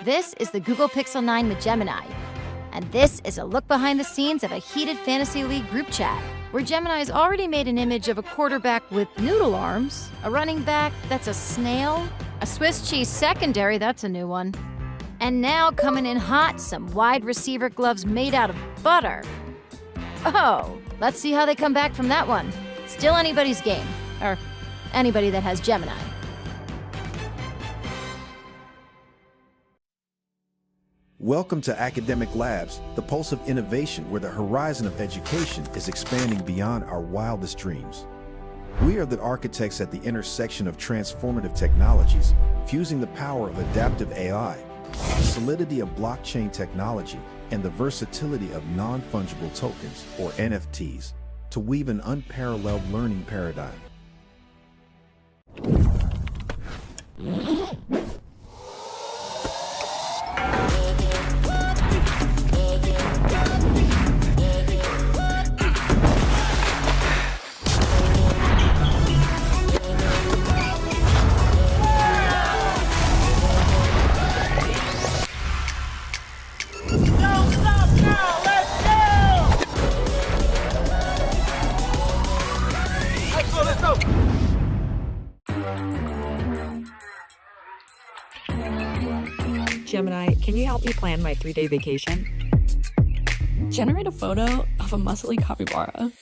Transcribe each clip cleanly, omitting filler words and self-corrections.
This is the Google Pixel 9 with Gemini. And this is a look behind the scenes of a heated Fantasy League group chat, where Gemini's already made an image of a quarterback with noodle arms, a running back that's a snail, a Swiss cheese secondary, that's a new one, and now coming in hot, some wide receiver gloves made out of butter. Oh, let's see how they come back from that one. Still anybody's game, or anybody that has Gemini. Welcome to Academic Labs, the pulse of innovation where the horizon of education is expanding beyond our wildest dreams. We are the architects at the intersection of transformative technologies, fusing the power of adaptive AI, the solidity of blockchain technology, and the versatility of non-fungible tokens, or NFTs, to weave an unparalleled learning paradigm. Gemini, can you help me plan my 3-day vacation? Generate a photo of a muscly capybara.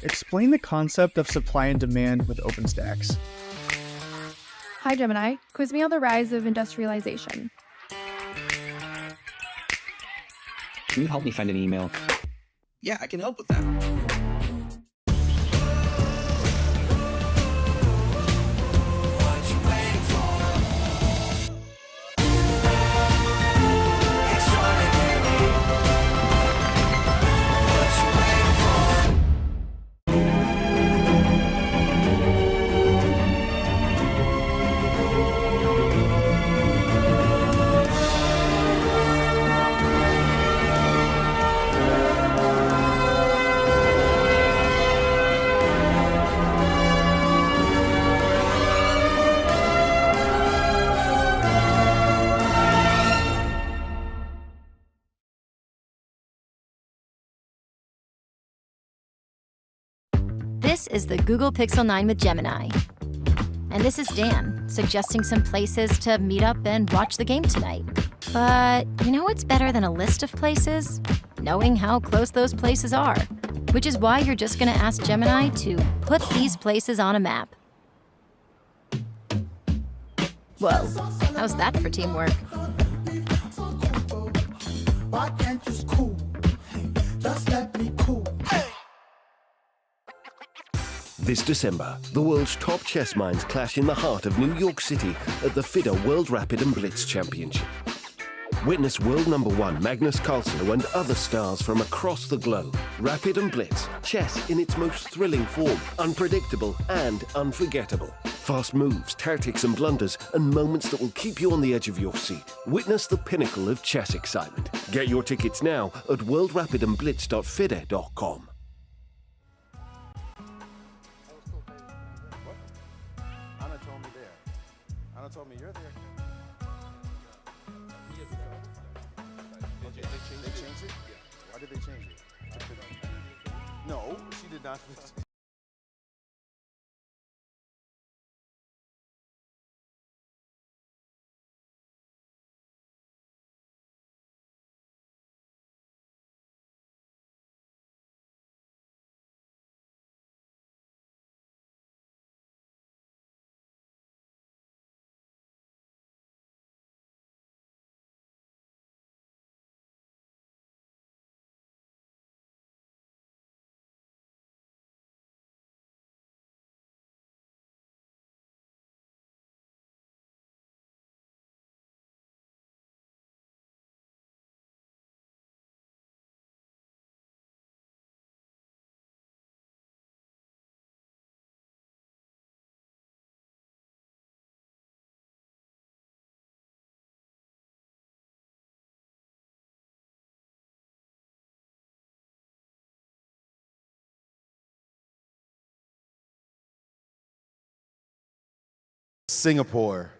Explain the concept of supply and demand with OpenStax. Hi Gemini, quiz me on the rise of industrialization. Can you help me find an email? Yeah, I can help with that. This is the Google Pixel 9 with Gemini. And this is Dan, suggesting some places to meet up and watch the game tonight. But you know what's better than a list of places? Knowing how close those places are. Which is why you're just gonna ask Gemini to put these places on a map. Whoa, how's that for teamwork? Why can't you cool? Just let me cool. This December, the world's top chess minds clash in the heart of New York City at the FIDE World Rapid and Blitz Championship. Witness world #1 Magnus Carlsen and other stars from across the globe. Rapid and Blitz, chess in its most thrilling form, unpredictable and unforgettable. Fast moves, tactics and blunders, and moments that will keep you on the edge of your seat. Witness the pinnacle of chess excitement. Get your tickets now at worldrapidandblitz.fide.com. Anna told me you're there. They changed it? Why did they change it? No, she did not. Singapore.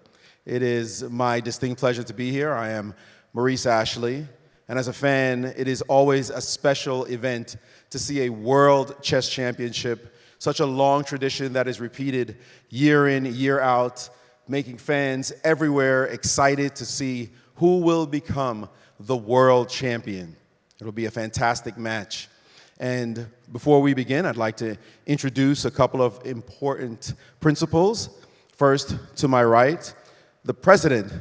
It is my distinct pleasure to be here. I am Maurice Ashley, and as a fan, it is always a special event to see a World Chess Championship, such a long tradition that is repeated year in, year out, making fans everywhere excited to see who will become the world champion. It'll be a fantastic match. And before we begin, I'd like to introduce a couple of important principles. First, to my right, the president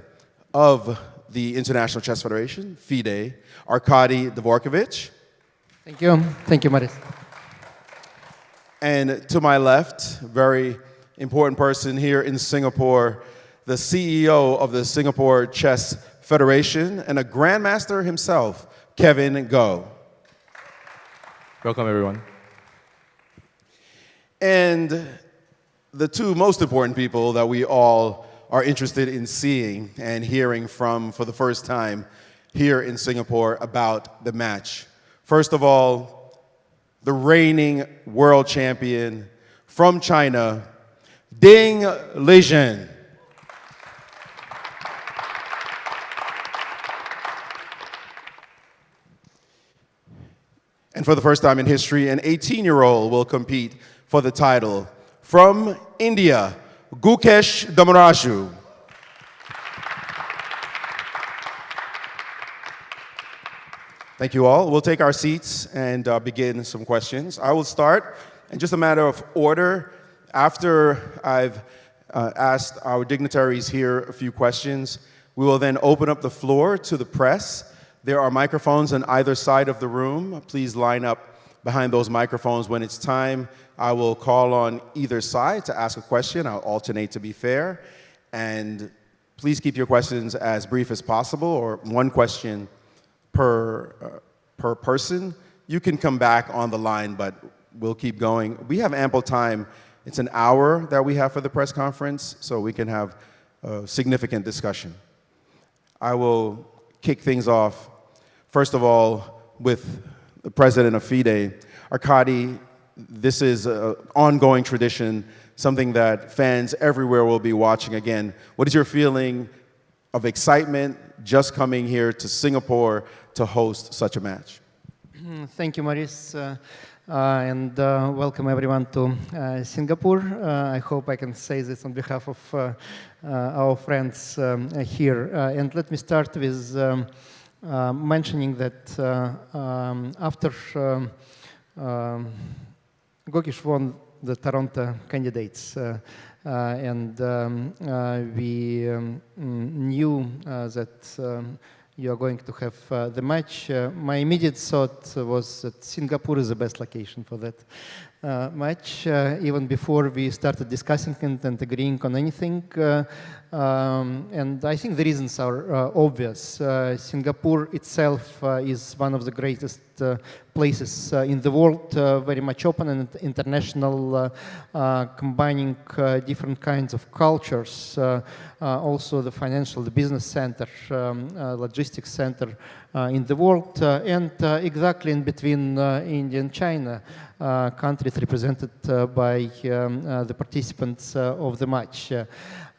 of the International Chess Federation, FIDE, Arkady Dvorkovich. Thank you. Thank you, Maris. And to my left, very important person here in Singapore, the CEO of the Singapore Chess Federation and a grandmaster himself, Kevin Go. Welcome, everyone. And the two most important people that we all are interested in seeing and hearing from for the first time here in Singapore about the match. First of all, the reigning world champion from China, Ding Liren. And for the first time in history, an 18-year-old will compete for the title. From India, Gukesh Dommaraju. Thank you all. We'll take our seats and begin some questions. I will start in just a matter of order. After I've asked our dignitaries here a few questions, we will then open up the floor to the press. There are microphones on either side of the room. Please line up behind those microphones when it's time. I will call on either side to ask a question. I'll alternate to be fair. And please keep your questions as brief as possible, or one question per person. You can come back on the line, but we'll keep going. We have ample time. It's an hour that we have for the press conference, so we can have a significant discussion. I will kick things off, first of all, with the president of FIDE. Arkady, this is an ongoing tradition, something that fans everywhere will be watching again. What is your feeling of excitement just coming here to Singapore to host such a match? Thank you, Maurice, and welcome everyone to Singapore. I hope I can say this on behalf of our friends here. And let me start with mentioning that after Gukesh won the Toronto candidates, and we knew that you are going to have the match. My immediate thought was that Singapore is the best location for that match, even before we started discussing it and agreeing on anything. And I think the reasons are obvious. Singapore itself is one of the greatest places in the world, very much open and international, combining different kinds of cultures, also the financial, the business center, logistics center in the world, and exactly in between India and China, countries represented by the participants of the match.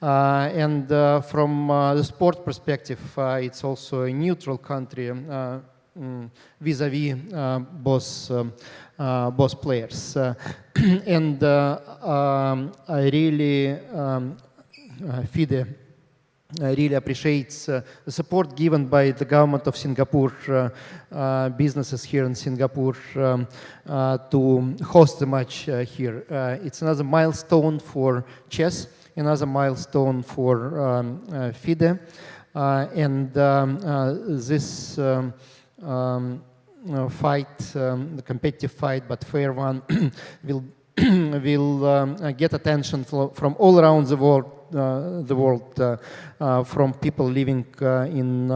And from the sport perspective, it's also a neutral country vis-a-vis both players. And I really, FIDE really appreciates the support given by the government of Singapore, businesses here in Singapore, to host the match here. It's another milestone for chess, another milestone for FIDE, and this fight, the competitive fight, but fair one, will get attention from all around the world, from people living in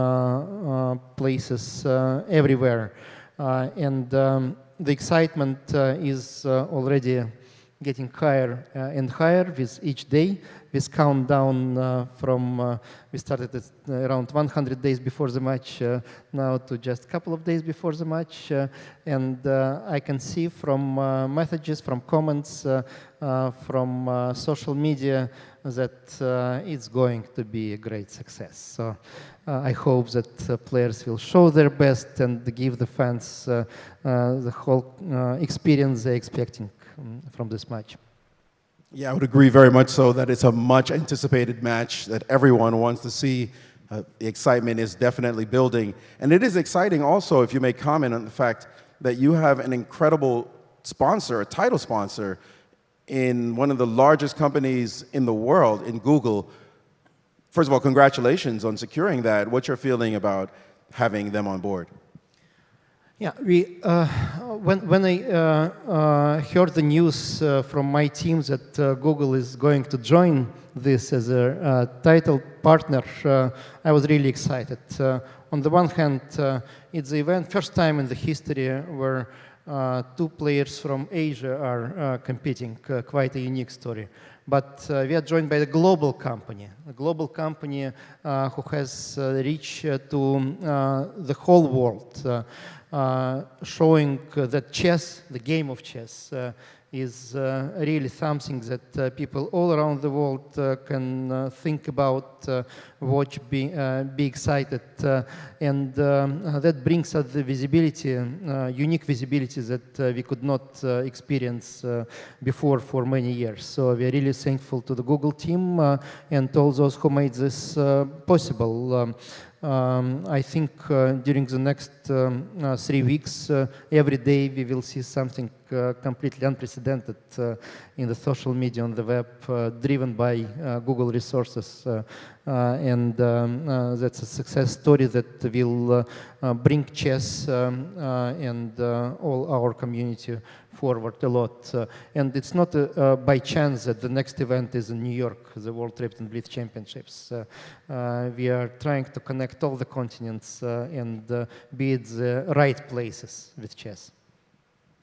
places everywhere, and the excitement is already getting higher and higher with each day. This countdown from, we started at around 100 days before the match, now to just a couple of days before the match. And I can see from messages, from comments, from social media that it's going to be a great success. So I hope that players will show their best and give the fans the whole experience they're expecting from this match. Yeah, I would agree very much so that it's a much anticipated match that everyone wants to see. The excitement is definitely building. And it is exciting also, if you may comment on the fact that you have an incredible sponsor, a title sponsor, in one of the largest companies in the world, in Google. First of all, congratulations on securing that. What's your feeling about having them on board? Yeah, when I heard the news from my team that Google is going to join this as a title partner, I was really excited. On the one hand, it's the event, first time in the history where two players from Asia are competing, quite a unique story. But we are joined by a global company who has reach to the whole world, showing that chess, the game of chess, is really something that people all around the world can think about, watch, be excited, and that brings us the visibility, unique visibility that we could not experience before for many years. So we are really thankful to the Google team and all those who made this possible. I think during the next 3 weeks, every day we will see something completely unprecedented in the social media, on the web, driven by Google resources. And that's a success story that will bring chess and all our community forward a lot. And it's not by chance that the next event is in New York, the World Rapid and Blitz Championships. We are trying to connect all the continents and be at the right places with chess.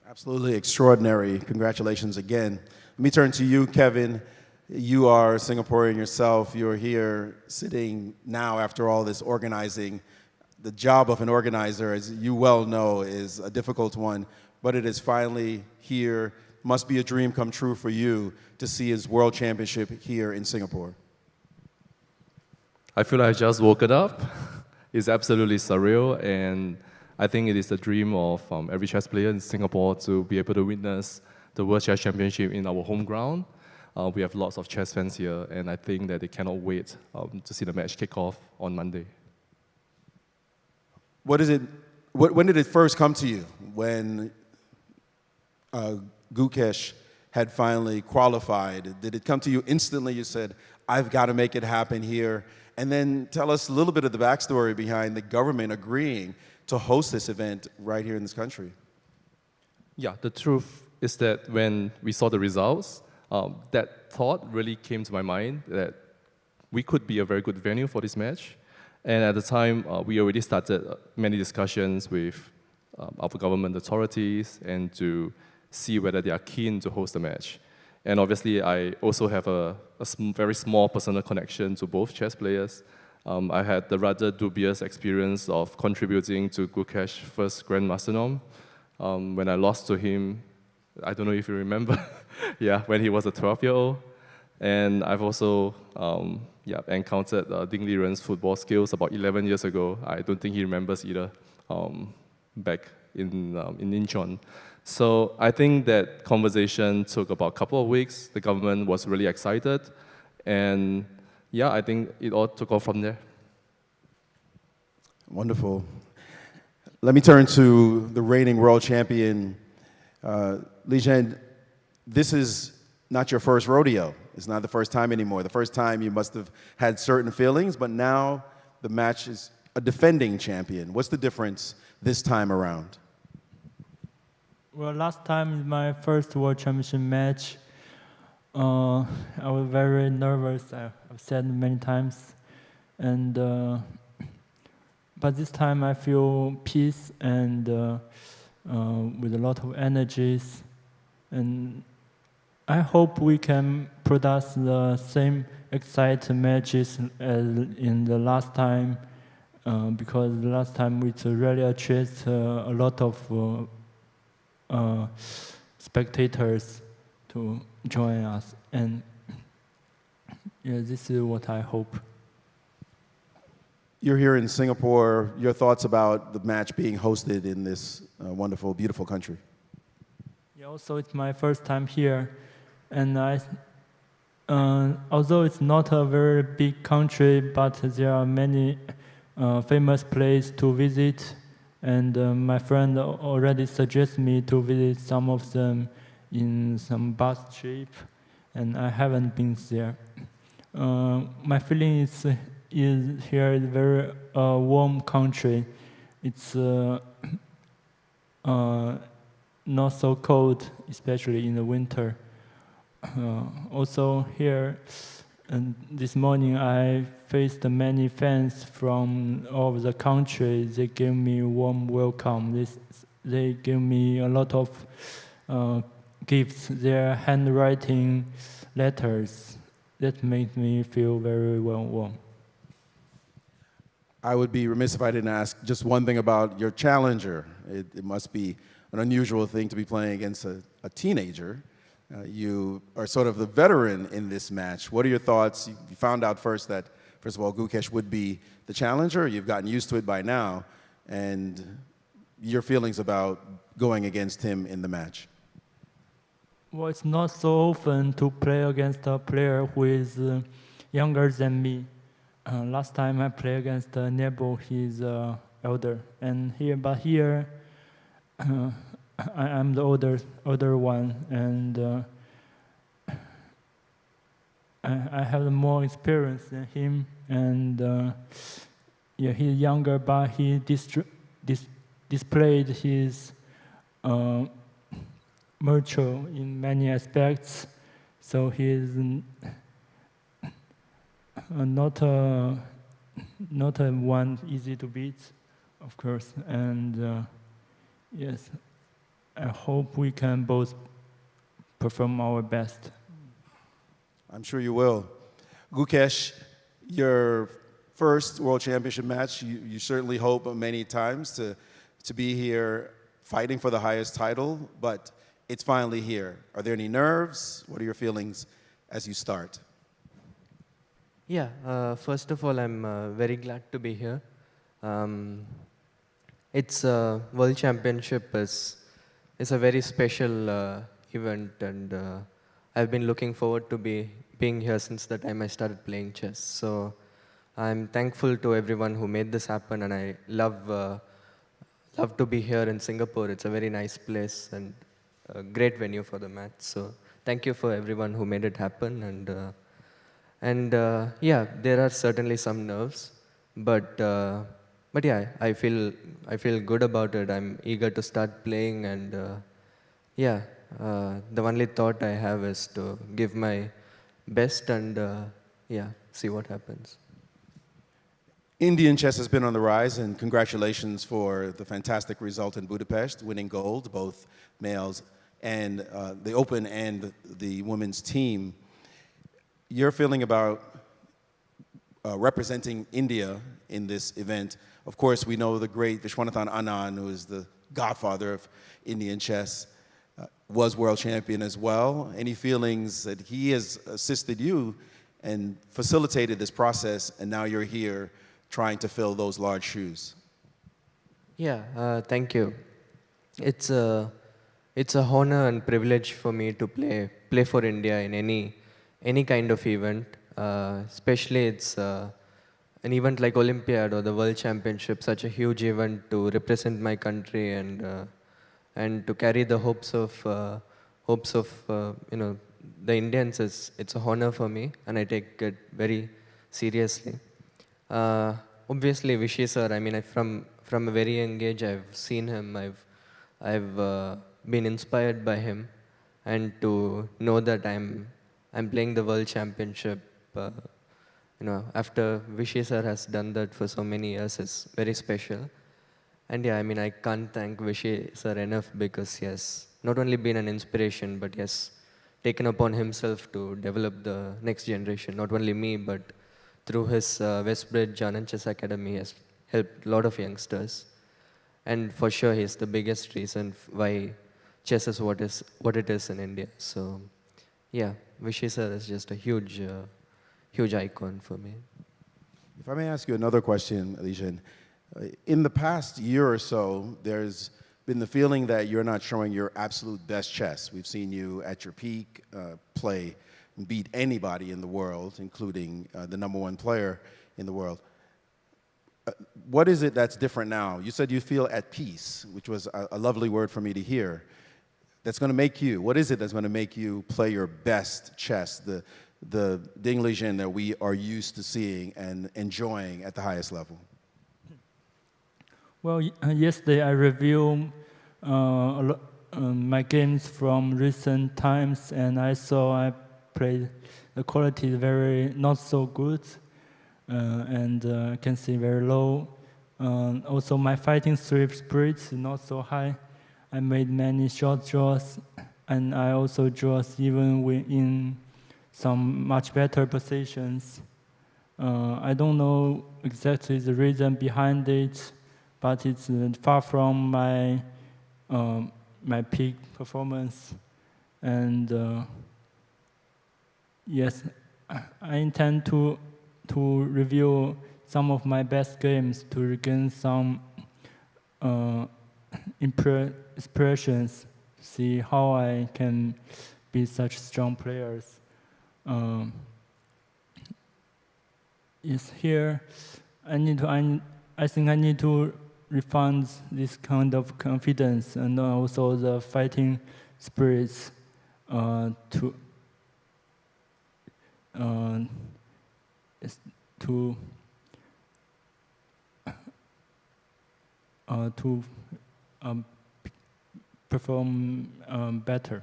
Absolutely extraordinary. Congratulations again. Let me turn to you, Kevin. You are Singaporean yourself. You're here sitting now after all this organizing. The job of an organizer, as you well know, is a difficult one, but it is finally here. Must be a dream come true for you to see his World Championship here in Singapore. I feel like I just woke it up. It's absolutely surreal, and I think it is the dream of every chess player in Singapore to be able to witness the World Chess Championship in our home ground. We have lots of chess fans here, and I think that they cannot wait to see the match kick off on Monday. What is it? When did it first come to you? When Gukesh had finally qualified, did it come to you instantly? You said, "I've got to make it happen here." And then tell us a little bit of the backstory behind the government agreeing to host this event right here in this country. Yeah, the truth is that when we saw the results, that thought really came to my mind that we could be a very good venue for this match. And at the time, we already started many discussions with our government authorities and to see whether they are keen to host the match. And obviously, I also have a very small personal connection to both chess players. I had the rather dubious experience of contributing to Gukesh's first Grandmaster Nom. When I lost to him, I don't know if you remember, yeah, when he was a 12-year-old. And I've also encountered Ding Liren's football skills about 11 years ago. I don't think he remembers either, back in Incheon. So I think that conversation took about a couple of weeks. The government was really excited. And yeah, I think it all took off from there. Wonderful. Let me turn to the reigning world champion, Liren. This is not your first rodeo. It's not the first time anymore. The first time you must have had certain feelings, but now the match is a defending champion. What's the difference this time around? Well, last time in my first World Championship match, I was very nervous. I've said many times, and but this time I feel peace and with a lot of energies, and I hope we can produce the same exciting matches as in the last time, because the last time we really attracted a lot of spectators to join us, and yeah, this is what I hope. You're here in Singapore. Your thoughts about the match being hosted in this wonderful, beautiful country? Yeah, also it's my first time here, and although it's not a very big country, but there are many famous places to visit, and my friend already suggested me to visit some of them in some bus trip, and I haven't been there. My feeling is here is very warm country. It's not so cold, especially in the winter. Also here, this morning I faced many fans from all over the country. They gave me a warm welcome. They gave me a lot of gifts, their handwriting letters. That made me feel very warm. I would be remiss if I didn't ask just one thing about your challenger. It must be an unusual thing to be playing against a teenager. You are sort of the veteran in this match. What are your thoughts? You found out first that, first of all, Gukesh would be the challenger. You've gotten used to it by now. And your feelings about going against him in the match? Well, it's not so often to play against a player who is younger than me. Last time I played against Nebo, he's elder. But here, I'm the older one, and I have more experience than him. And yeah, he's younger, but he displayed his mature in many aspects. So he's not a one easy to beat, of course. And yes, I hope we can both perform our best. I'm sure you will. Gukesh, your first World Championship match, you certainly hope many times to be here fighting for the highest title, but it's finally here. Are there any nerves? What are your feelings as you start? Yeah, first of all, I'm very glad to be here. It's a World Championship is a very special event, and I've been looking forward to being here since the time I started playing chess. So I'm thankful to everyone who made this happen, and I love to be here in Singapore. It's a very nice place and a great venue for the match. So thank you for everyone who made it happen. And yeah, there are certainly some nerves, but yeah, I feel good about it. I'm eager to start playing, and yeah, the only thought I have is to give my best and yeah, see what happens. Indian chess has been on the rise, and congratulations for the fantastic result in Budapest, winning gold, both males and the open and the women's team. Your feeling about representing India in this event? Of course, we know the great Vishwanathan Anand, who is the godfather of Indian chess, was world champion as well. Any feelings that he has assisted you and facilitated this process, and now you're here trying to fill those large shoes? Yeah, thank you. It's a honor and privilege for me to play for India in any kind of event. Especially it's an event like Olympiad or the World Championship, such a huge event to represent my country and to carry the hopes of you know, the Indians. It's a honor for me, and I take it very seriously. Obviously, Vishy sir, I mean, from a very young age, I've seen him. I've been inspired by him, and to know that I'm playing the World Championship, you know, after Vishy sir has done that for so many years, is very special. And yeah, I mean, I can't thank Vishy sir enough, because he has not only been an inspiration, but he has taken upon himself to develop the next generation. Not only me, but through his Westbridge Anand Chess Academy has helped a lot of youngsters. And for sure, he's the biggest reason why chess is what it is in India. So, yeah, Vishy sir is just a huge, huge icon for me. If I may ask you another question, Liren. In the past year or so, there's been the feeling that you're not showing your absolute best chess. We've seen you at your peak play and beat anybody in the world, including the #1 player in the world. What is it that's different now? You said you feel at peace, which was a lovely word for me to hear. That's going to make you, what is it that's going to make you play your best chess, the Ding Liren that we are used to seeing and enjoying at the highest level? Well, yesterday I reviewed my games from recent times, and I saw I played the quality is very not so good, and I can see very low. Also, my fighting spirit is not so high. I made many short draws, and I also draws even in some much better positions. I don't know exactly the reason behind it, but it's far from my my peak performance. And yes, I intend to review some of my best games to regain some inspirations, see how I can be such strong players. Yes, here I think I need to refine this kind of confidence and also the fighting spirits to perform better.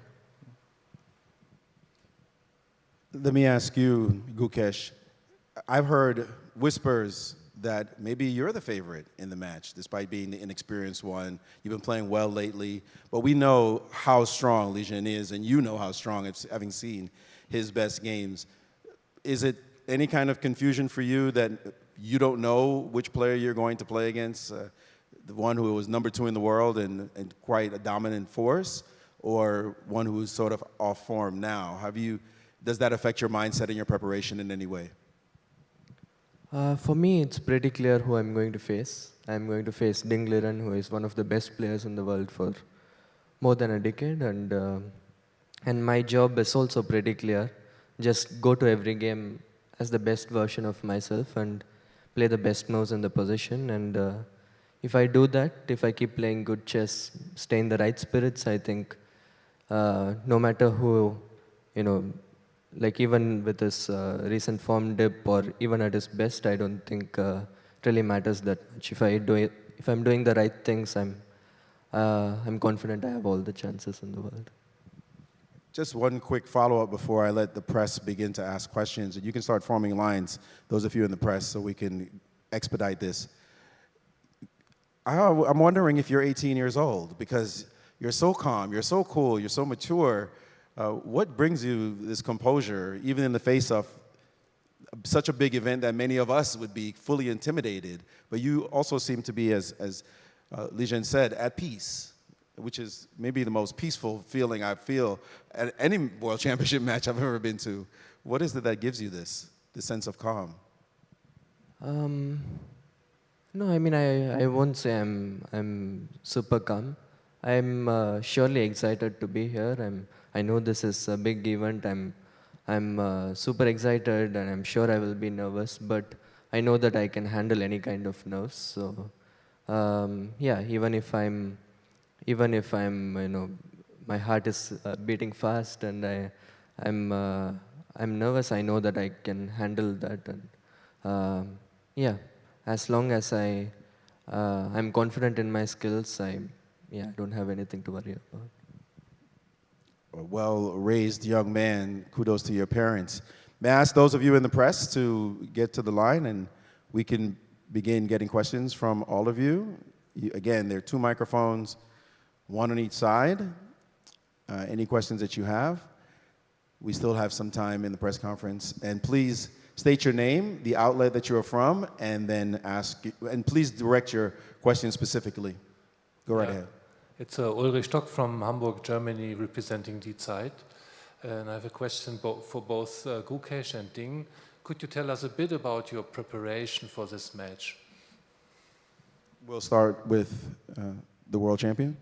Let me ask you, Gukesh. I've heard whispers that maybe you're the favorite in the match, despite being the inexperienced one. You've been playing well lately, but we know how strong Liren is, and you know how strong, having seen his best games. Is it any kind of confusion for you that you don't know which player you're going to play against, the one who was #2 in the world and quite a dominant force, or one who's sort of off form now? Does that affect your mindset and your preparation in any way? For me, it's pretty clear who I'm going to face. I'm going to face Ding Liren, who is one of the best players in the world for more than a decade, and my job is also pretty clear. Just go to every game as the best version of myself and play the best moves in the position. And if I do that, if I keep playing good chess, stay in the right spirits, I think no matter who, like even with his recent form dip or even at his best, I don't think it really matters that much. If I'm doing the right things, I'm confident I have all the chances in the world. Just one quick follow-up before I let the press begin to ask questions, and you can start forming lines, those of you in the press, so we can expedite this. I'm wondering if you're 18 years old, because you're so calm, you're so cool, you're so mature. What brings you this composure, even in the face of such a big event that many of us would be fully intimidated? But you also seem to be, as Liren said, at peace, which is maybe the most peaceful feeling I feel at any World Championship match I've ever been to. What is it that gives you this sense of calm? No, I mean, I won't say I'm super calm. I'm surely excited to be here. I know this is a big event. I'm super excited, and I'm sure I will be nervous, but I know that I can handle any kind of nerves. So, yeah, even if I'm, my heart is beating fast and I'm nervous, I know that I can handle that. And yeah, as long as I'm confident in my skills, I don't have anything to worry about. A well-raised young man, kudos to your parents. May I ask those of you in the press to get to the line, and we can begin getting questions from all of you. Again, there are 2 microphones, 1 on each side. Any questions that you have? We still have some time in the press conference. And please state your name, the outlet that you're from, and then and please direct your question specifically. Go right ahead. It's Ulrich Stock from Hamburg, Germany, representing Die Zeit. And I have a question for both Gukesh and Ding. Could you tell us a bit about your preparation for this match? We'll start with the world champion.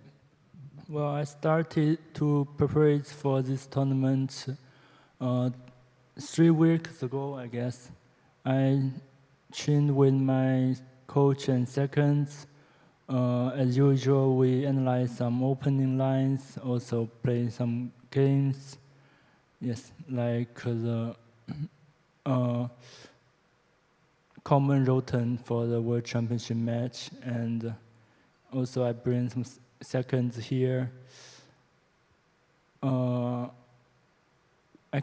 Well, I started to prepare for this tournament 3 weeks ago, I guess. I trained with my coach and seconds. As usual, we analyze some opening lines, also play some games. Yes, like the common routine for the World Championship match, and also I bring some seconds here. I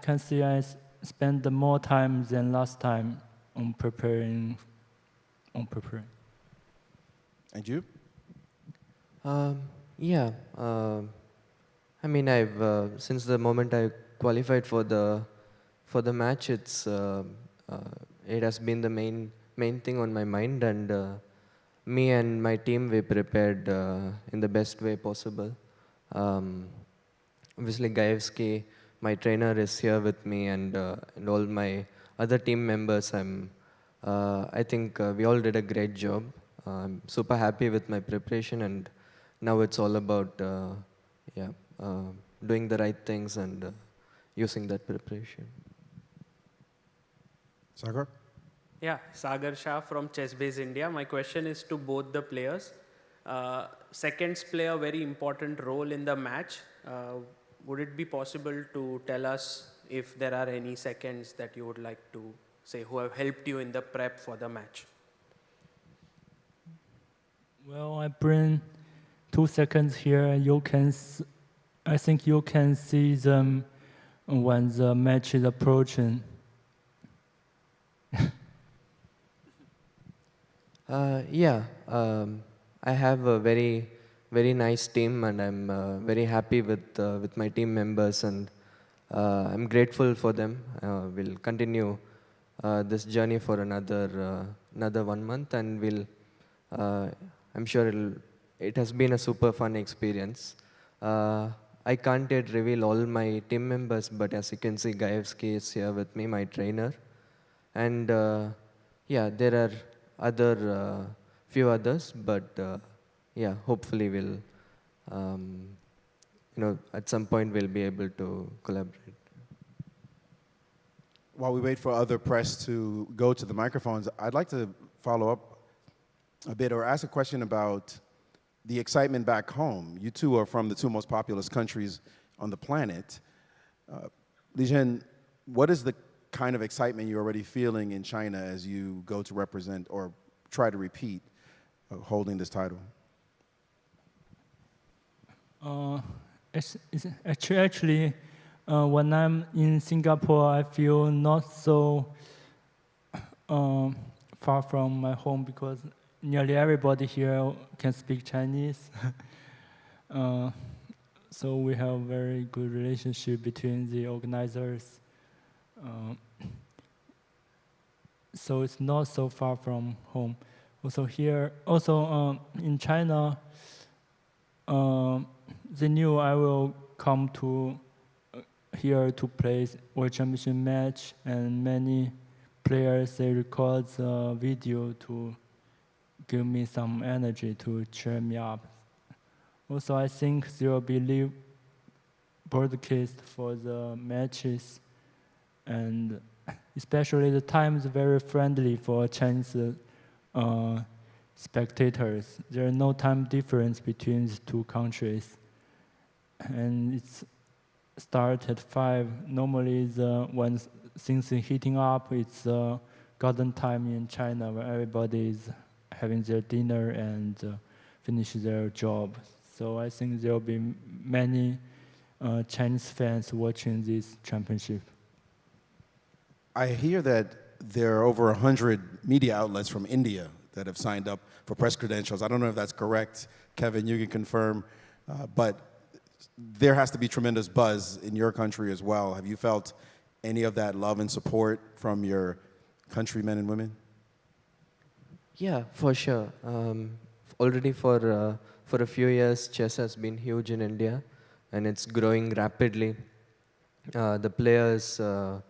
can see I spend more time than last time on preparing. And you? Yeah. I mean, I've since the moment I qualified for the match, it has been the main thing on my mind, and me and my team, we prepared in the best way possible. Obviously, Gaevsky, my trainer, is here with me, and all my other team members. I think we all did a great job. I'm super happy with my preparation, and now it's all about doing the right things and using that preparation. Sagar? Yeah, Sagar Shah from Chessbase India. My question is to both the players. Seconds play a very important role in the match. Would it be possible to tell us if there are any seconds that you would like to say who have helped you in the prep for the match? Well, I bring 2 seconds here. I think you can see them when the match is approaching. I have a very, very nice team, and I'm very happy with my team members, and I'm grateful for them. We'll continue this journey for another 1 month, and I'm sure it has been a super fun experience. I can't yet reveal all my team members, but as you can see, Gaevsky is here with me, my trainer, and there are few others, but hopefully we'll, at some point we'll be able to collaborate. While we wait for other press to go to the microphones, I'd like to follow up a bit or ask a question about the excitement back home. You two are from the 2 most populous countries on the planet. Liren, what is the kind of excitement you're already feeling in China as you go to represent or try to repeat holding this title? Actually, when I'm in Singapore, I feel not so far from my home because nearly everybody here can speak Chinese. So we have a very good relationship between the organizers. So it's not so far from home. Also in China, they knew I will come to here to play World Championship match, and many players, they record the video to give me some energy to cheer me up. Also, I think there will be live broadcast for the matches, and especially the time is very friendly for Chinese spectators. There is no time difference between the 2 countries, and it's start at 5. Normally, when things are heating up, it's garden time in China where everybody is having their dinner and finish their job. So I think there will be many Chinese fans watching this championship. I hear that there are over 100 media outlets from India that have signed up for press credentials. I don't know if that's correct. Kevin, you can confirm. But there has to be tremendous buzz in your country as well. Have you felt any of that love and support from your countrymen and women? Yeah, for sure. Already for a few years, chess has been huge in India, and it's growing rapidly. The players, the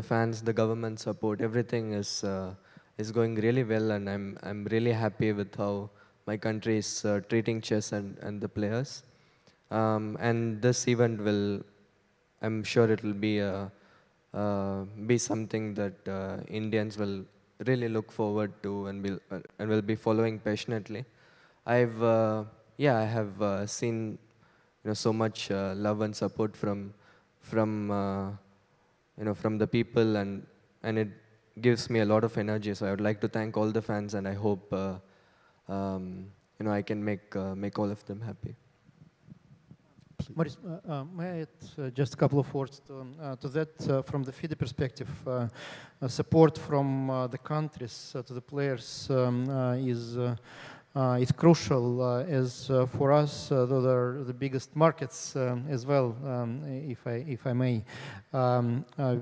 fans, the government support, everything is going really well, and I'm really happy with how my country is treating chess and the players. And this event will, I'm sure it will be something that Indians will really look forward to and will be following passionately. I have seen so much love and support from the people, and it gives me a lot of energy. So I would like to thank all the fans, and I hope I can make all of them happy. Maurice, may I add just a couple of words to that? From the FIDE perspective, support from the countries to the players is crucial, as for us, those are the biggest markets as well, if I may.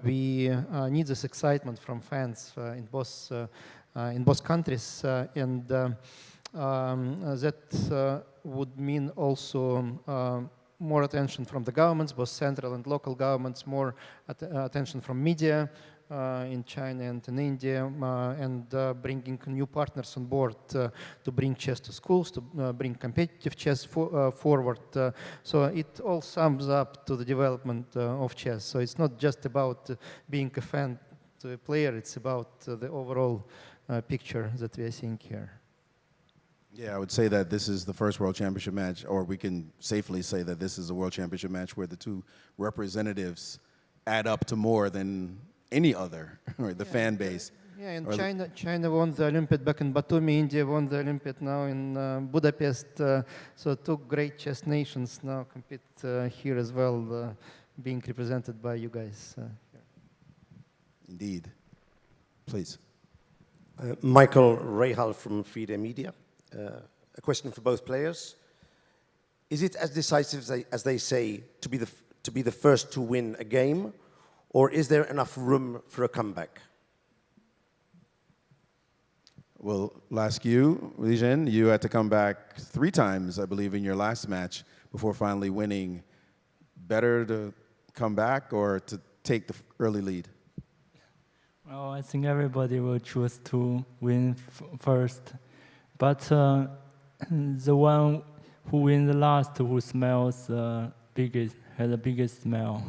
We need this excitement from fans in both countries, and that would mean also more attention from the governments, both central and local governments, more attention from media in China and in India, and bringing new partners on board to bring chess to schools, to bring competitive chess forward. So it all sums up to the development of chess. So it's not just about being a fan to a player, it's about the overall picture that we are seeing here. Yeah, I would say that this is the first World Championship match, or we can safely say that this is a World Championship match where the two representatives add up to more than any other, or the fan base. Yeah, and China won the Olympiad back in Batumi, India won the Olympiad now in Budapest. So two great chess nations now compete here as well, being represented by you guys. Indeed. Please. Michael Rahal from FIDE Media. A question for both players. Is it as decisive as they say to be the first to win a game, or is there enough room for a comeback? Well, I'll ask you, Liren, you had to come back 3 times, I believe, in your last match before finally winning. Better to come back or to take the early lead? Well, I think everybody will choose to win first. But the one who wins the last, who smells biggest, has the biggest smell.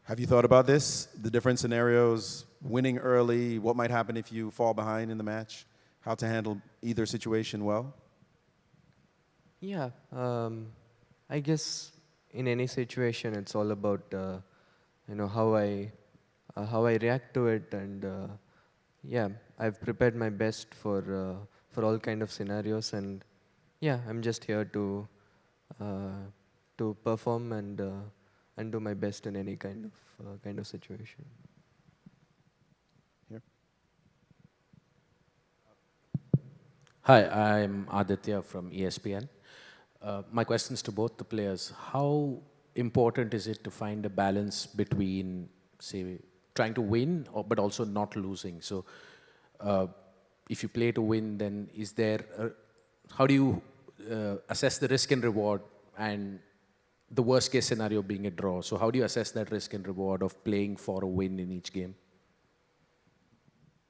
Have you thought about this? The different scenarios, winning early, what might happen if you fall behind in the match? How to handle either situation well? Yeah, I guess in any situation, it's all about how I react to it, and yeah, I've prepared my best for all kind of scenarios, and yeah, I'm just here to perform and do my best in any kind of situation. Here. Hi, I'm Aditya from ESPN. My questions to both the players: how important is it to find a balance between, say, trying to win, but also not losing? So if you play to win, then is there, how do you assess the risk and reward, and the worst case scenario being a draw? So how do you assess that risk and reward of playing for a win in each game?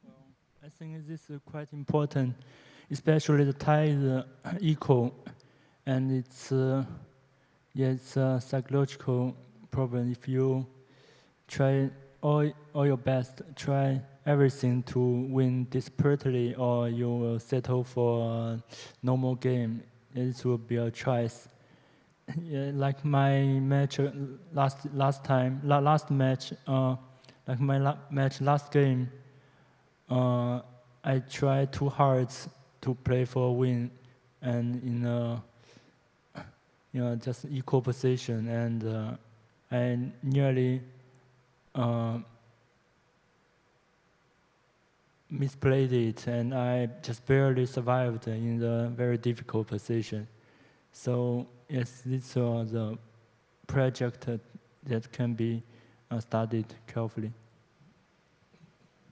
Well, I think this is quite important, especially the tie is equal, and it's it's a psychological problem. If you try all your best, try everything to win desperately, or you will settle for a normal game. It will be a choice. Yeah, like my match last match, like my match last game, I tried too hard to play for a win, and in a just equal position, and I nearly misplayed it, and I just barely survived in the very difficult position. So yes, this was a project that can be studied carefully.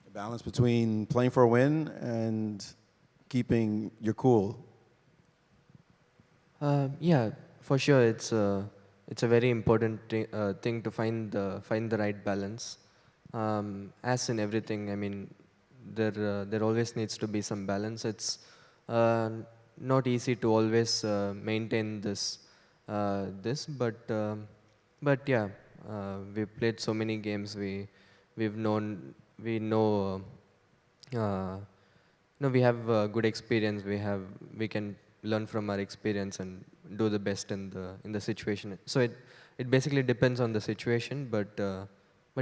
The balance between playing for a win and keeping your cool. Yeah, for sure. It's a very important thing to find the right balance. As in everything, I mean, there always needs to be some balance. It's not easy to always maintain this, but yeah, we've played so many games. We know we have good experience. We can learn from our experience and do the best in the situation. So it basically depends on the situation, but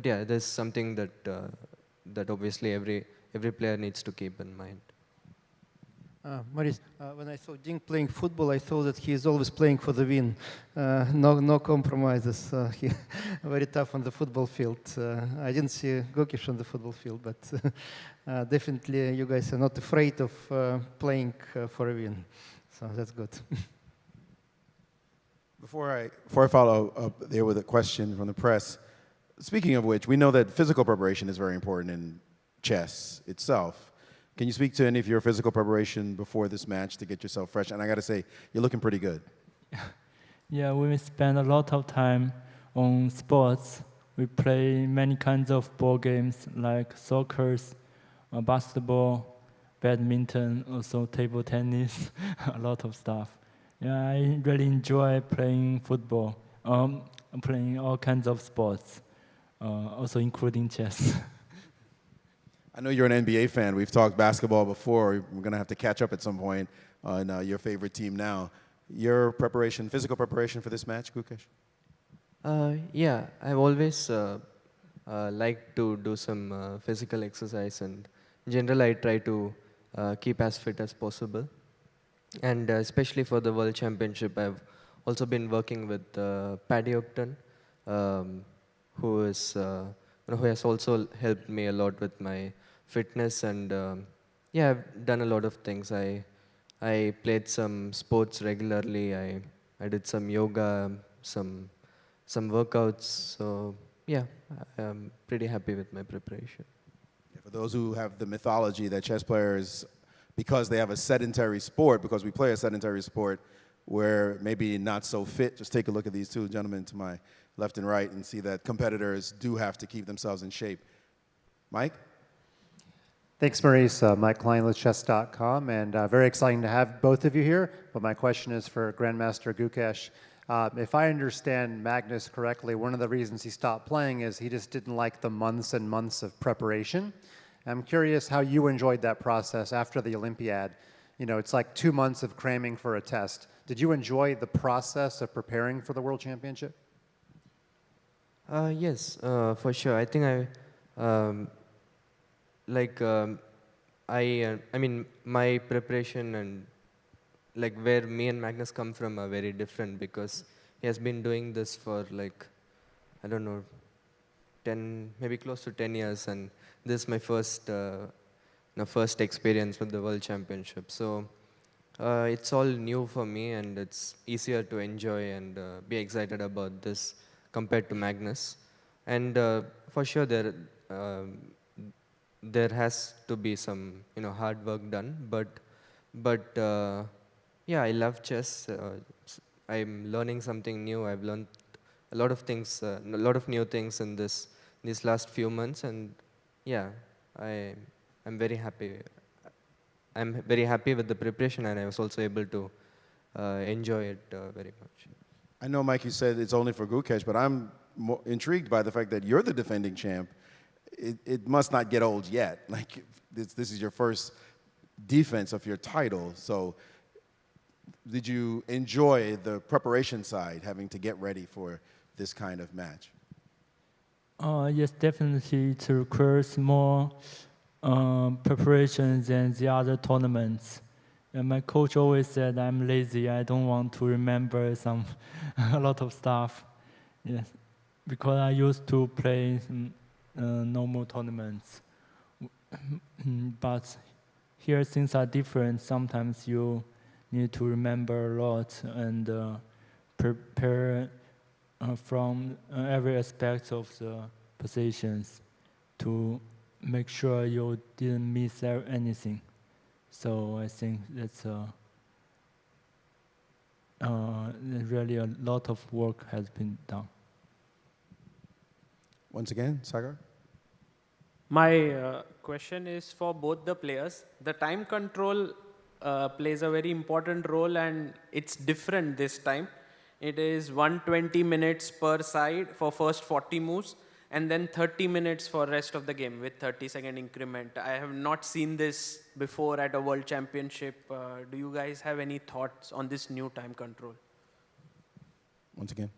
yeah, there's something that obviously every player needs to keep in mind. Maurice, when I saw Ding playing football, I thought that he is always playing for the win. No compromises. He very tough on the football field. I didn't see Gukesh on the football field, but definitely you guys are not afraid of playing for a win. So that's good. Before I follow up there with a question from the press, speaking of which, we know that physical preparation is very important in chess itself. Can you speak to any of your physical preparation before this match to get yourself fresh? And I got to say, you're looking pretty good. Yeah, we spend a lot of time on sports. We play many kinds of ball games like soccer, basketball, badminton, also table tennis, a lot of stuff. Yeah, I really enjoy playing football, playing all kinds of sports, also including chess. I know you're an NBA fan. We've talked basketball before. We're going to have to catch up at some point on your favorite team now. Your preparation, physical preparation for this match, Gukesh? Yeah, I've always liked to do some physical exercise, and in general, I try to keep as fit as possible. And especially for the World Championship, I've also been working with Paddy Upton, who has also helped me a lot with my fitness, and yeah, I've done a lot of things. I played some sports regularly. I did some yoga, some workouts. So yeah, I'm pretty happy with my preparation. Yeah, for those who have the mythology that chess players, because they have a sedentary sport, because we play a sedentary sport, we're maybe not so fit. Just take a look at these two gentlemen to my left and right and see that competitors do have to keep themselves in shape. Mike? Thanks, Maurice. Mike Klein with chess.com, and very exciting to have both of you here. But my question is for Grandmaster Gukesh. If I understand Magnus correctly, one of the reasons he stopped playing is he just didn't like the months and months of preparation. I'm curious how you enjoyed that process after the Olympiad. You know, it's like 2 months of cramming for a test. Did you enjoy the process of preparing for the World Championship? Yes, for sure. I think I mean, my preparation and like where me and Magnus come from are very different, because he has been doing this for like, I don't know, 10, maybe close to 10 years, and this is my first experience with the World Championship. So it's all new for me, and it's easier to enjoy and be excited about this compared to Magnus. And for sure, there has to be some hard work done, but yeah, I love chess. I'm learning something new. I've learned a lot of things, a lot of new things in these last few months, and yeah, I'm very happy. I'm very happy with the preparation, and I was also able to enjoy it very much. I know, Mike, you said it's only for Gukesh, but I'm more intrigued by the fact that you're the defending champ. It must not get old yet. Like this is your first defense of your title. So did you enjoy the preparation side, having to get ready for this kind of match? Yes, definitely. It requires more preparation than the other tournaments. And my coach always said I'm lazy. I don't want to remember a lot of stuff. Yes, because I used to play normal tournaments but here things are different. Sometimes you need to remember a lot and prepare from every aspect of the positions to make sure you didn't miss anything. So I think that's really a lot of work has been done. Once again, Sagar? My question is for both the players. The time control plays a very important role, and it's different this time. It is 120 minutes per side for first 40 moves, and then 30 minutes for rest of the game with 30-second increment. I have not seen this before at a World Championship. Do you guys have any thoughts on this new time control? Once again.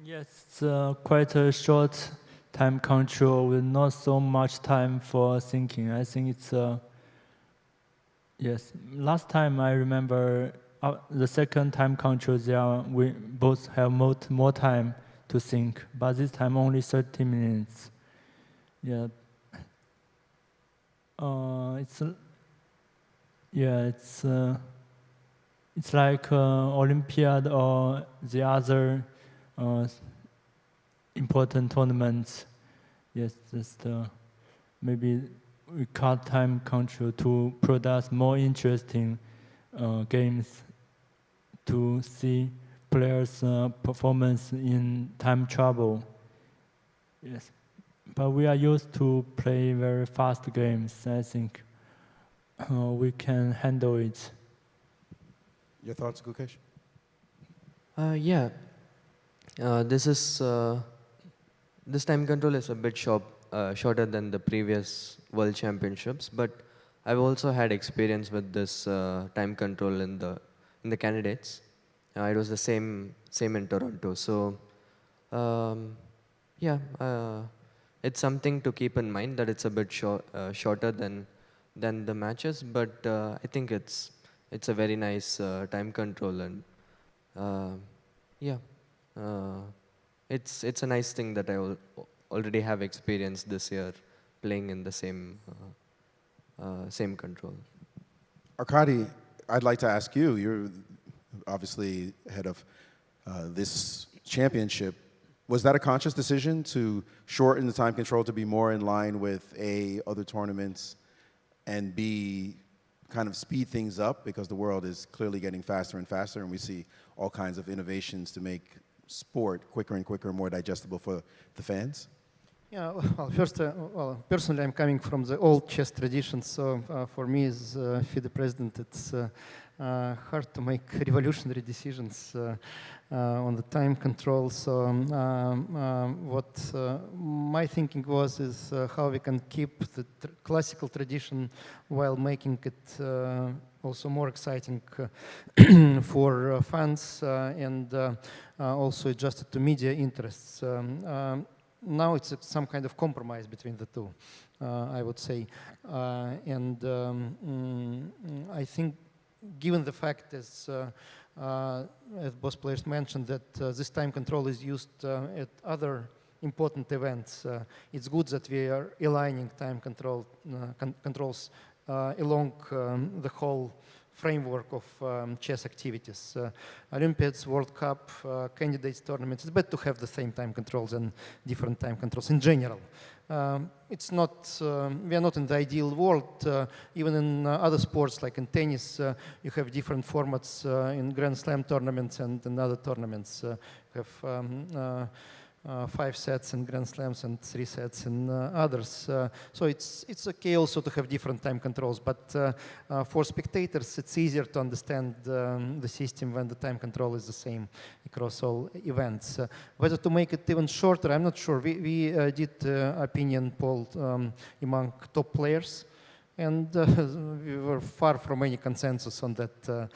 Yes, it's quite a short time control with not so much time for thinking. I think it's yes. Last time I remember the second time control there, we both have more time to think, but this time only 30 minutes. Yeah. It's like Olympiad or the other important tournaments. Yes, just maybe we cut time control to produce more interesting games to see players' performance in time trouble. Yes, but we are used to play very fast games. I think we can handle it. Your thoughts, Gukesh? Yeah. This time control is a bit shorter than the previous World Championships, but I've also had experience with this time control in the candidates. It was the same in Toronto. So, it's something to keep in mind that it's a bit shorter than the matches, but I think it's a very nice time control, and it's a nice thing that I already have experienced this year playing in the same control. Arkady, I'd like to ask you, you're obviously head of this championship. Was that a conscious decision to shorten the time control to be more in line with other tournaments and B, kind of speed things up, because the world is clearly getting faster and faster, and we see all kinds of innovations to make sport quicker and quicker, more digestible for the fans? Yeah, well, first, personally, I'm coming from the old chess tradition, so for me as FIDE president, it's hard to make revolutionary decisions on the time control. So what my thinking was is how we can keep the classical tradition while making it also more exciting for fans and also adjusted to media interests. Now it's some kind of compromise between the two, I would say. And I think given the fact, as both players mentioned, that this time control is used at other important events, it's good that we are aligning time controls along the whole framework of chess activities. Olympiads, World Cup, candidates tournaments, it's better to have the same time controls and different time controls in general. It's not, we are not in the ideal world. Even in other sports, like in tennis, you have different formats in Grand Slam tournaments and in other tournaments. You have 5 sets in Grand Slams and 3 sets in others. So it's okay also to have different time controls, but for spectators it's easier to understand the system when the time control is the same across all events. Whether to make it even shorter, I'm not sure. We did opinion poll among top players, and we were far from any consensus on that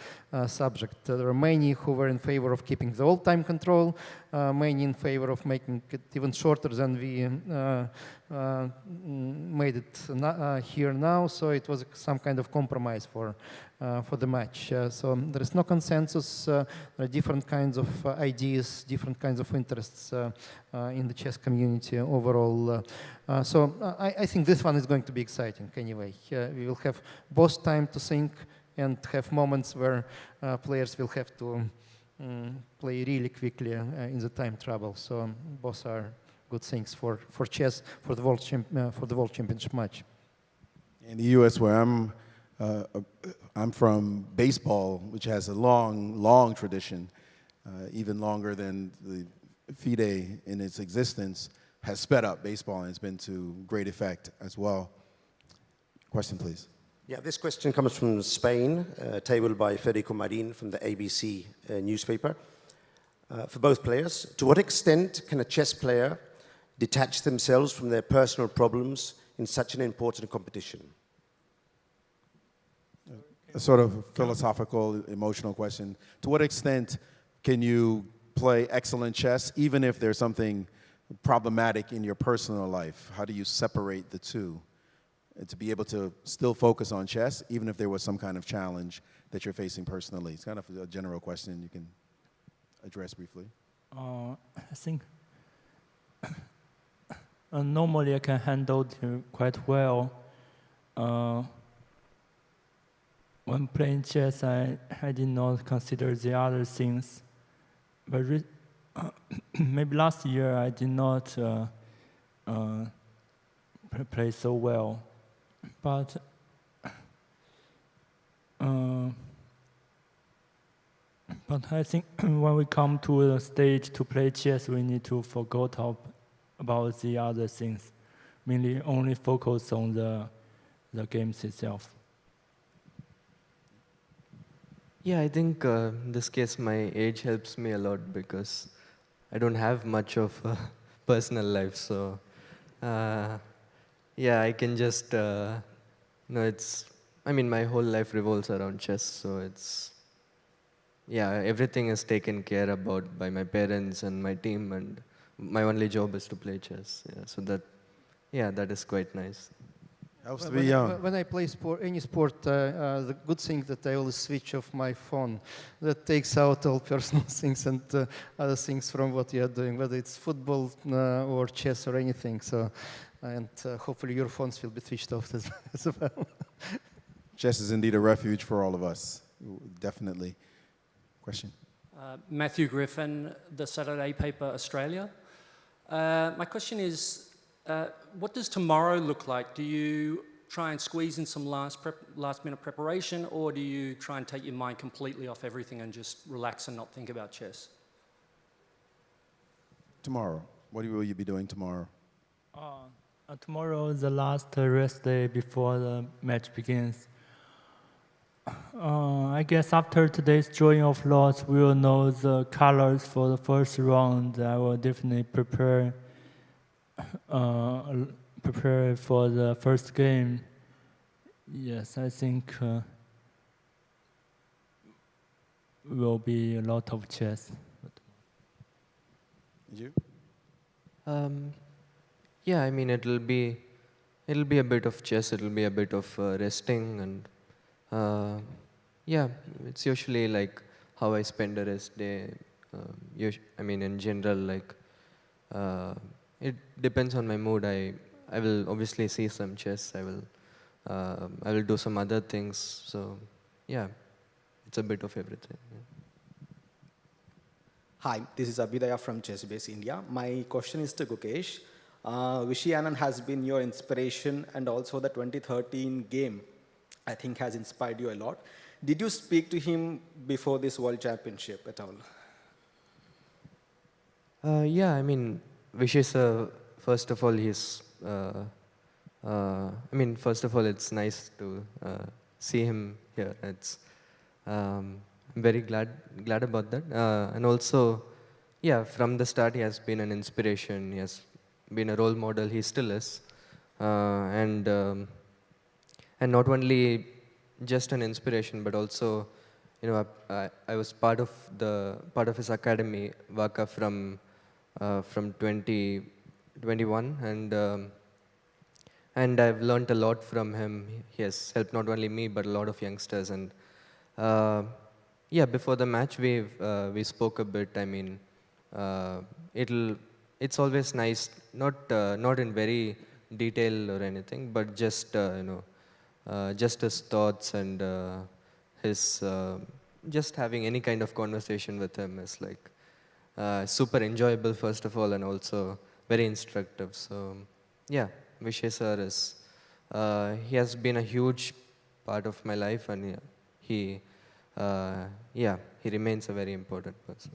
subject. There were many who were in favor of keeping the old time control. many in favor of making it even shorter than we made it here now. So it was some kind of compromise for the match. So there is no consensus. There are different kinds of ideas, different kinds of interests in the chess community overall. So I think this one is going to be exciting anyway. We will have both time to think and have moments where players will have to play really quickly in the time trouble. So both are good things for chess, for the World Championship match. In the U.S., where I'm from, baseball, which has a long tradition, even longer than the FIDE in its existence, has sped up baseball, and it's been to great effect as well. Question, please. Yeah, this question comes from Spain, tabled by Federico Marin from the ABC newspaper. For both players, to what extent can a chess player detach themselves from their personal problems in such an important competition? A sort of philosophical, emotional question. To what extent can you play excellent chess even if there's something problematic in your personal life? How do you separate the two? And to be able to still focus on chess, even if there was some kind of challenge that you're facing personally. It's kind of a general question you can address briefly. I think normally I can handle it quite well. When playing chess, I did not consider the other things. But maybe last year I did not play so well. But I think when we come to the stage to play chess, we need to forget about the other things. Mainly only focus on the games itself. Yeah, I think in this case my age helps me a lot because I don't have much of a personal life. So yeah, I can just, I mean, my whole life revolves around chess, so yeah, everything is taken care about by my parents and my team, and my only job is to play chess. Yeah, so that is quite nice. Helps to be young. When I play any sport, the good thing that I always switch off my phone. That takes out all personal things and other things from what you are doing, whether it's football or chess or anything. So, and hopefully your phones will be switched off as well. Chess is indeed a refuge for all of us, definitely. Question? Matthew Griffin, the Saturday paper, Australia. My question is, what does tomorrow look like? Do you try and squeeze in some last-minute preparation, or do you try and take your mind completely off everything and just relax and not think about chess? Tomorrow. What will you be doing tomorrow? Tomorrow is the last rest day before the match begins. I guess after today's drawing of lots, we will know the colors for the first round. I will definitely prepare for the first game. Yes, I think will be a lot of chess. You? Yeah, I mean it'll be a bit of chess. It'll be a bit of resting, and yeah, it's usually like how I spend the rest day. I mean, in general, like it depends on my mood. I will obviously see some chess. I will do some other things. So yeah, it's a bit of everything. Yeah. Hi, this is Abhidaya from ChessBase India. My question is to Gukesh. Vishy Anand has been your inspiration, and also the 2013 game, I think, has inspired you a lot. Did you speak to him before this World Championship at all? Yeah, I mean, Vishy is, first of all, he's, I mean, first of all, it's nice to see him here. It's, I'm very glad about that. And also, yeah, from the start, he has been an inspiration. He has been a role model. He still is. And not only just an inspiration, but also, you know, I was part of his academy, Vaka, from from 2021, and I've learned a lot from him. He has helped not only me but a lot of youngsters. And yeah, before the match we spoke a bit. I mean, it's always nice, not in very detail or anything, but just just his thoughts and his just having any kind of conversation with him is like super enjoyable, first of all, and also very instructive. So yeah, Vishay sir is he has been a huge part of my life, and he remains a very important person.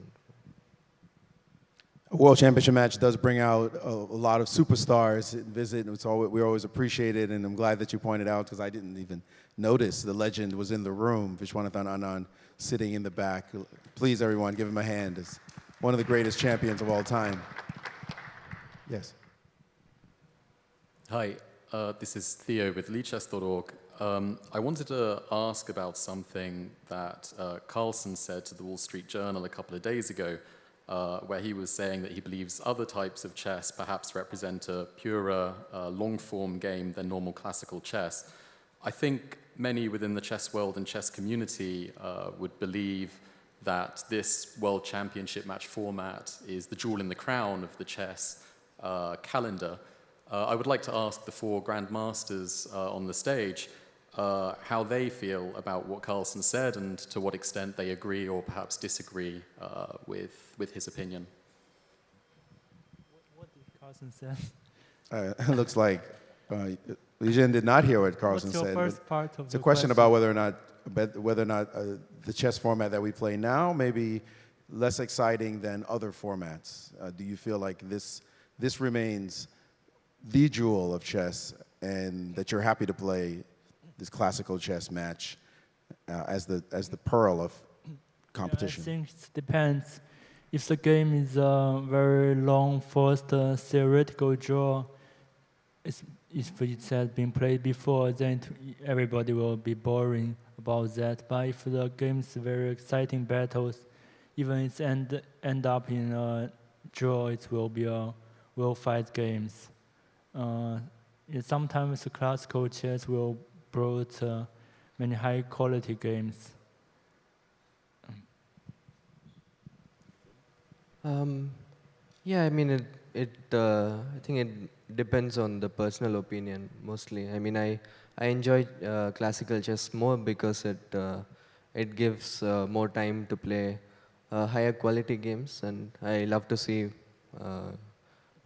A World Championship match does bring out a lot of superstars visit. We always appreciate it, and I'm glad that you pointed out, because I didn't even notice the legend was in the room, Vishwanathan Anand, sitting in the back. Please, everyone, give him a hand. As one of the greatest champions of all time. Yes. Hi, this is Theo with leadchess.org. I wanted to ask about something that Carlsen said to the Wall Street Journal a couple of days ago, where he was saying that he believes other types of chess perhaps represent a purer, long-form game than normal classical chess. I think many within the chess world and chess community would believe that this World Championship match format is the jewel in the crown of the chess calendar. I would like to ask the four grandmasters on the stage how they feel about what Carlsen said, and to what extent they agree or perhaps disagree with his opinion. What did Carlsen say? It looks like Liren did not hear what Carlsen said. What's your first part of it's a the question about whether or not the chess format that we play now may be less exciting than other formats. Do you feel like this remains the jewel of chess, and that you're happy to play this classical chess match as the pearl of competition? I think it depends. If the game is a very long, forced theoretical draw, if it has been played before, then everybody will be boring about that. But if the game is very exciting battles, even if it end up in a draw, it will be a well-fight games. Sometimes the classical chess will brought many high-quality games. Yeah, I mean, I think it depends on the personal opinion mostly. I mean, I enjoy classical chess more because it gives more time to play higher quality games, and I love to see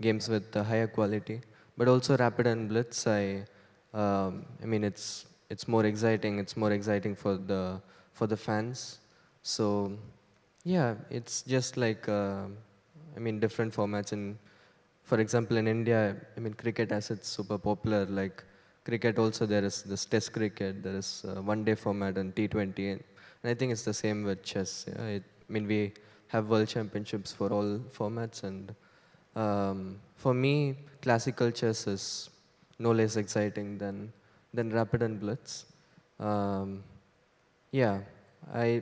games with higher quality. But also Rapid and Blitz, I mean, it's more exciting. It's more exciting for the fans. So yeah, it's just like I mean, different formats. And for example, in India, I mean, cricket, as it's super popular, like cricket also, there is this test cricket, there is one-day format and T20, and I think it's the same with chess. Yeah? I mean, we have world championships for all formats, and for me, classical chess is no less exciting than Rapid and Blitz. Yeah, I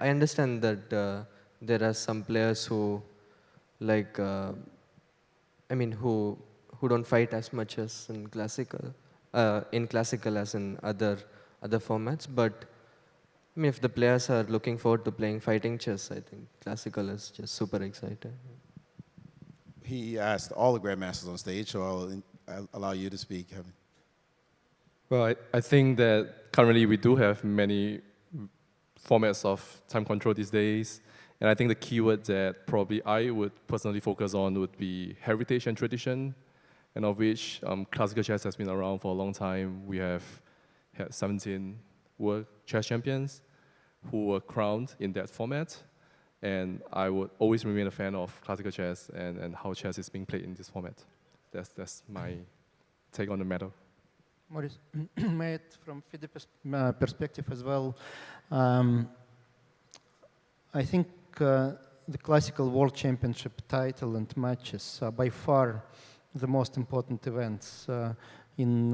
understand that there are some players who like I mean who don't fight as much as in classical as in other formats. But I mean, if the players are looking forward to playing fighting chess, I think classical is just super exciting. He asked all the grandmasters on stage, so I'll allow you to speak, Kevin. Well, I think that currently we do have many formats of time control these days. And I think the keyword that probably I would personally focus on would be heritage and tradition, and of which classical chess has been around for a long time. We have had 17 world chess champions who were crowned in that format. And I would always remain a fan of classical chess and how chess is being played in this format. That's my take on the matter. Maurice, made from FIDE perspective as well. I think the classical World Championship title and matches are by far the most important events in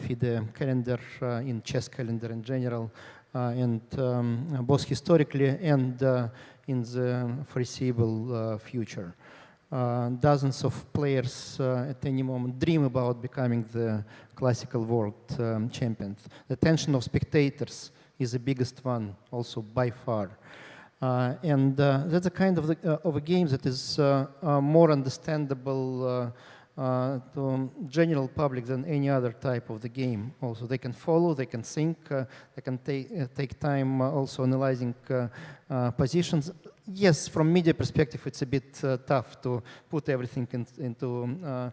FIDE calendar, in chess calendar in general, and both historically and in the foreseeable future. dozens of players at any moment dream about becoming the classical world champions. The attention of spectators is the biggest one, also by far. And that's a kind of a game that is more understandable to general public than any other type of the game. Also, they can follow, they can think, they can take time also analyzing positions. Yes, from media perspective, it's a bit tough to put everything into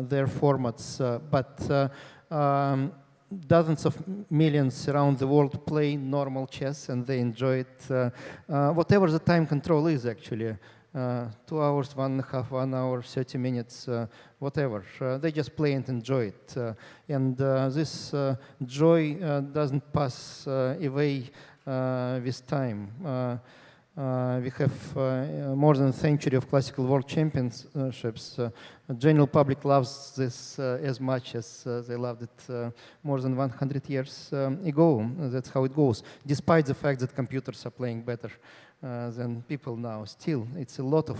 their formats, but dozens of millions around the world play normal chess and they enjoy it, whatever the time control is actually. 2 hours, 1.5, 1 hour, 30 minutes, whatever. They just play and enjoy it. And this joy doesn't pass away with time. We have more than a century of classical world championships. The general public loves this as much as they loved it more than 100 years ago. That's how it goes, despite the fact that computers are playing better than people now. Still, it's a lot of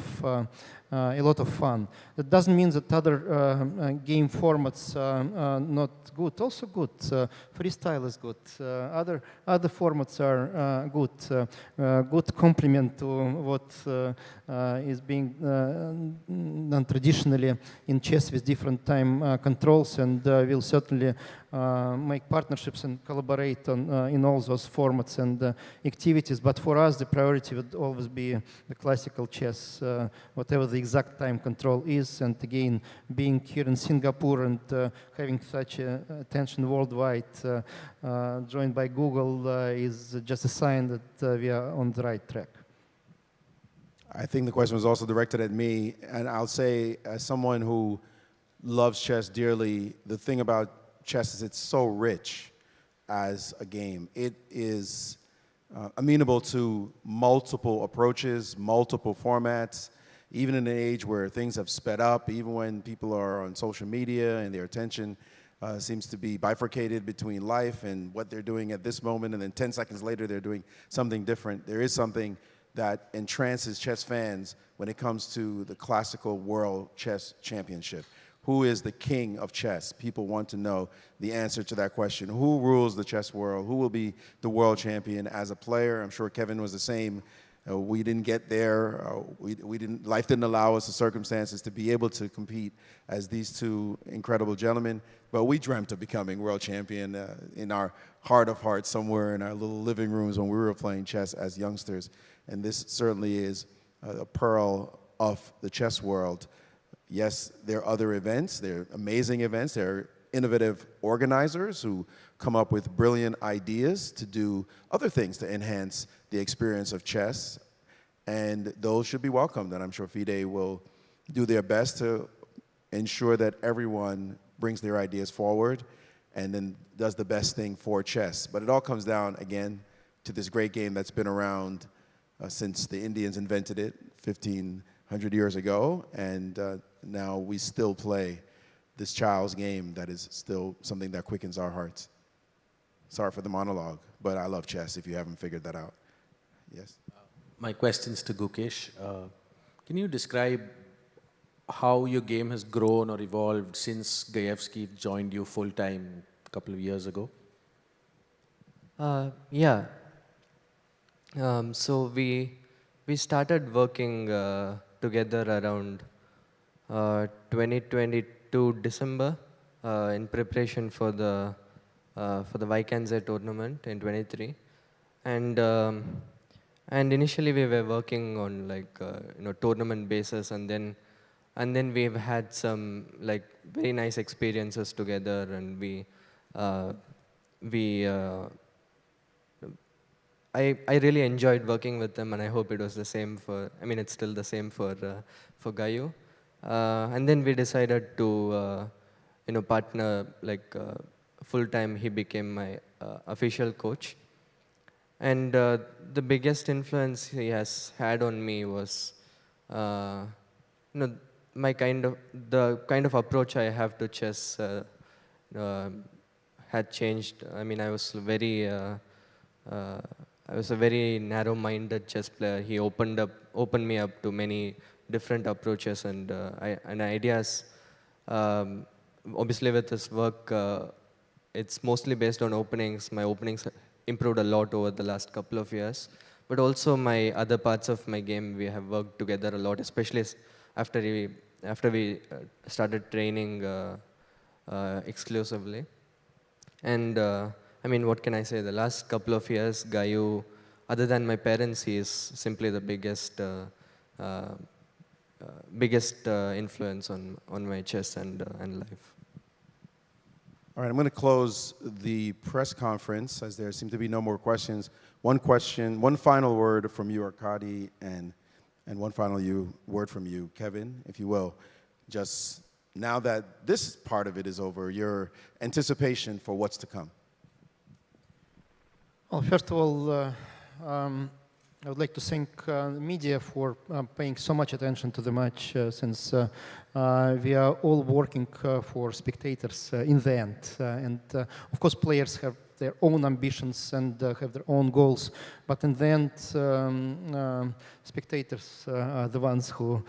fun. That doesn't mean that other game formats are not good. Also good. Freestyle is good. Other formats are good. Good complement to what is being done traditionally in chess with different time controls, and we'll certainly make partnerships and collaborate on in all those formats and activities. But for us, the priority would always be the classical chess, whatever the exact time control is. And again, being here in Singapore and having such attention worldwide, joined by Google, is just a sign that we are on the right track. I think the question was also directed at me, and I'll say, as someone who loves chess dearly, the thing about chess is it's so rich as a game. It is amenable to multiple approaches, multiple formats, even in an age where things have sped up, even when people are on social media and their attention seems to be bifurcated between life and what they're doing at this moment, and then 10 seconds later they're doing something different. There is something that entrances chess fans when it comes to the classical World Chess Championship. Who is the king of chess? People want to know the answer to that question. Who rules the chess world? Who will be the world champion as a player? I'm sure Kevin was the same. We didn't get there. Life didn't allow us the circumstances to be able to compete as these two incredible gentlemen. But we dreamt of becoming world champion in our heart of hearts somewhere in our little living rooms when we were playing chess as youngsters. And this certainly is a pearl of the chess world. Yes, there are other events. There are amazing events. There are innovative organizers who come up with brilliant ideas to do other things to enhance the experience of chess. And those should be welcomed. And I'm sure FIDE will do their best to ensure that everyone brings their ideas forward and then does the best thing for chess. But it all comes down, again, to this great game that's been around since the Indians invented it 1,500 years ago, and now we still play this child's game that is still something that quickens our hearts. Sorry for the monologue, but I love chess if you haven't figured that out. Yes? My question's to Gukesh. Can you describe how your game has grown or evolved since Gaevsky joined you full-time a couple of years ago? Yeah. So we started working together around 2022 December in preparation for the Vikanze tournament in 23, and initially we were working on like tournament basis, and then we've had some like very nice experiences together, and I really enjoyed working with them, and I hope it was the same for, I mean, it's still the same for Gayu. And then we decided to, partner like full-time. He became my official coach. And the biggest influence he has had on me was, the kind of approach I have to chess had changed. I mean, I was very I was a very narrow-minded chess player. He opened me up to many different approaches and ideas. Obviously, with this work, it's mostly based on openings. My openings improved a lot over the last couple of years. But also my other parts of my game, we have worked together a lot, especially after we started training exclusively. And I mean, what can I say? The last couple of years, Gayu, other than my parents, he is simply the biggest influence on my chess and life. All right, I'm going to close the press conference as there seem to be no more questions. One question, one final word from you, Arkady, and one final word from you, Kevin, if you will. Just now that this part of it is over, your anticipation for what's to come. Well, first of all, I would like to thank the media for paying so much attention to the match since we are all working for spectators in the end. And of course, players have their own ambitions and have their own goals. But in the end, spectators are the ones who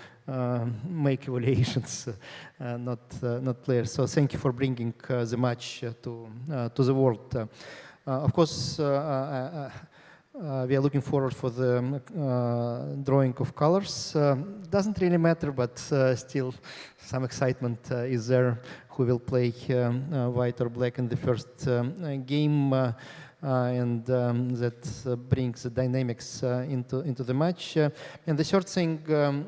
make evaluations, not players. So thank you for bringing the match to the world. Of course, we are looking forward for the drawing of colors. Doesn't really matter, but still some excitement is there. Who will play white or black in the first game, and that brings the dynamics into the match. And the third thing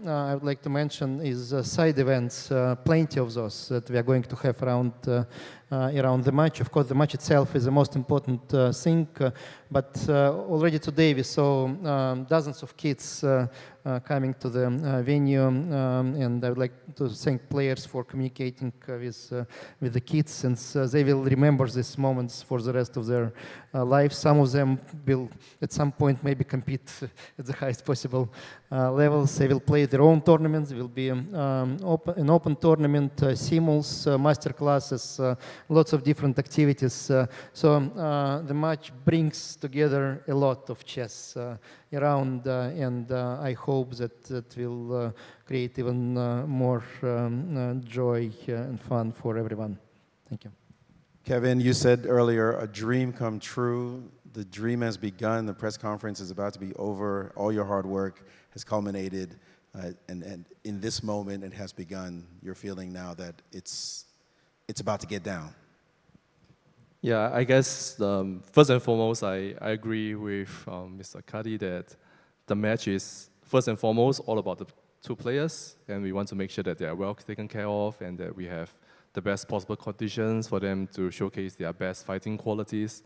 I would like to mention is side events, plenty of those that we are going to have around the match. Of course, the match itself is the most important thing, but already today we saw dozens of kids coming to the venue, and I would like to thank players for communicating with the kids, since they will remember these moments for the rest of their lives. Some of them will, at some point, maybe compete at the highest possible levels. They will play their own tournaments. There will be an open tournament, simuls, master classes, lots of different activities. So the match brings together a lot of chess around, and I hope that will create even more joy and fun for everyone. Thank you. Kevin, you said earlier, a dream come true. The dream has begun. The press conference is about to be over. All your hard work has culminated, and in this moment it has begun. You're feeling now that it's about to get down. Yeah, I guess first and foremost, I agree with Mr. Kadi that the match is first and foremost all about the two players, and we want to make sure that they are well taken care of and that we have the best possible conditions for them to showcase their best fighting qualities.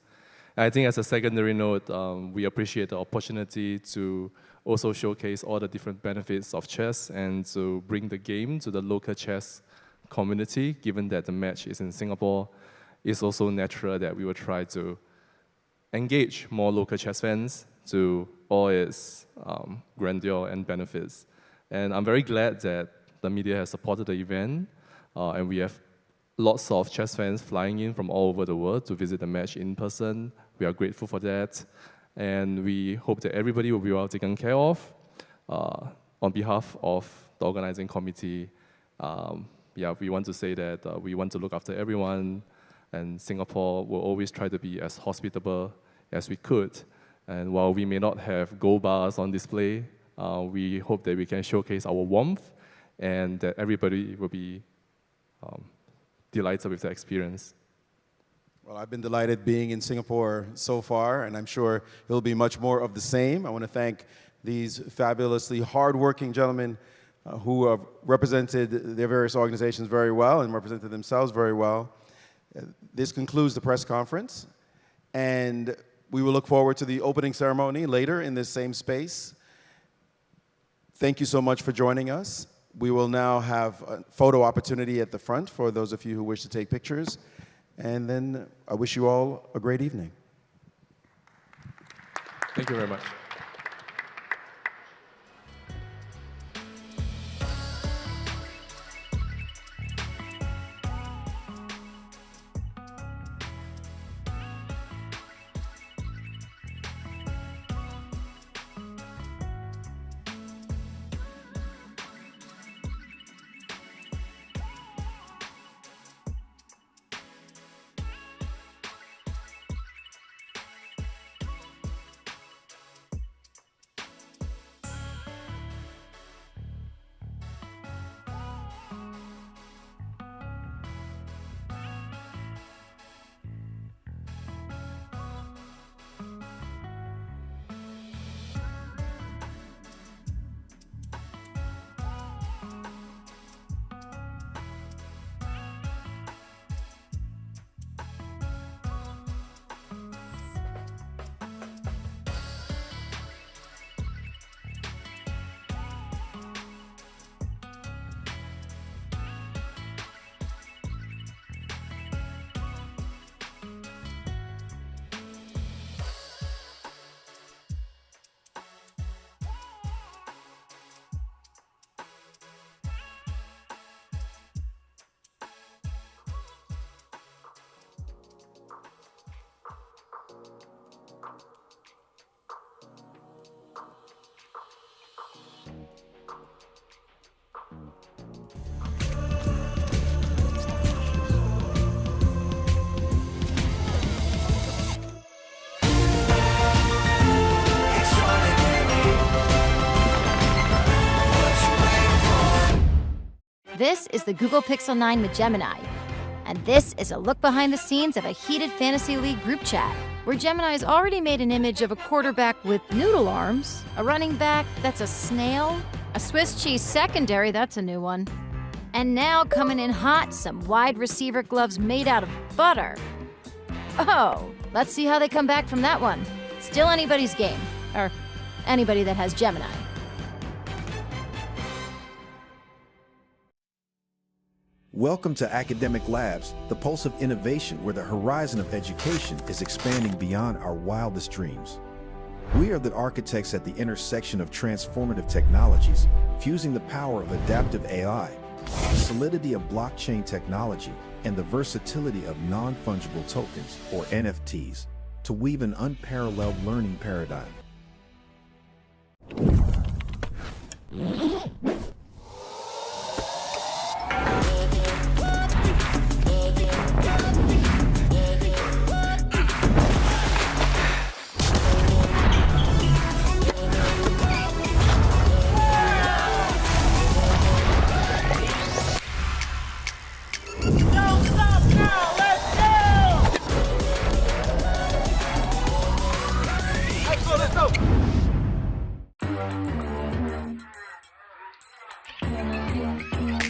And I think as a secondary note, we appreciate the opportunity to also showcase all the different benefits of chess and to bring the game to the local chess community. Given that the match is in Singapore, it's also natural that we will try to engage more local chess fans to all its grandeur and benefits. And I'm very glad that the media has supported the event, and we have lots of chess fans flying in from all over the world to visit the match in person. We are grateful for that, and we hope that everybody will be well taken care of. On behalf of the organizing committee, yeah, we want to say that we want to look after everyone, and Singapore will always try to be as hospitable as we could. And while we may not have gold bars on display, we hope that we can showcase our warmth and that everybody will be delighted with the experience. Well, I've been delighted being in Singapore so far, and I'm sure it'll be much more of the same. I want to thank these fabulously hardworking gentlemen who have represented their various organizations very well and represented themselves very well. This concludes the press conference, and we will look forward to the opening ceremony later in this same space. Thank you so much for joining us. We will now have a photo opportunity at the front for those of you who wish to take pictures. And then I wish you all a great evening. Thank you very much. This is the Google Pixel 9 with Gemini. And this is a look behind the scenes of a heated Fantasy League group chat, where Gemini's already made an image of a quarterback with noodle arms, a running back that's a snail, a Swiss cheese secondary, that's a new one, and now coming in hot, some wide receiver gloves made out of butter. Oh, let's see how they come back from that one. Still anybody's game, or anybody that has Gemini. Welcome to Academic Labs, the pulse of innovation where the horizon of education is expanding beyond our wildest dreams. We are the architects at the intersection of transformative technologies, fusing the power of adaptive AI, the solidity of blockchain technology, and the versatility of non-fungible tokens, or NFTs, to weave an unparalleled learning paradigm.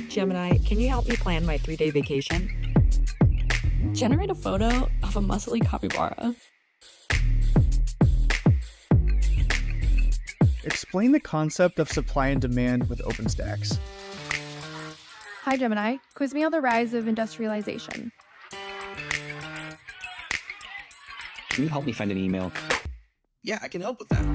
Gemini, can you help me plan my 3-day vacation? Generate a photo of a muscly capybara. Explain the concept of supply and demand with OpenStax. Hi, Gemini. Quiz me on the rise of industrialization. Can you help me find an email? Yeah, I can help with that.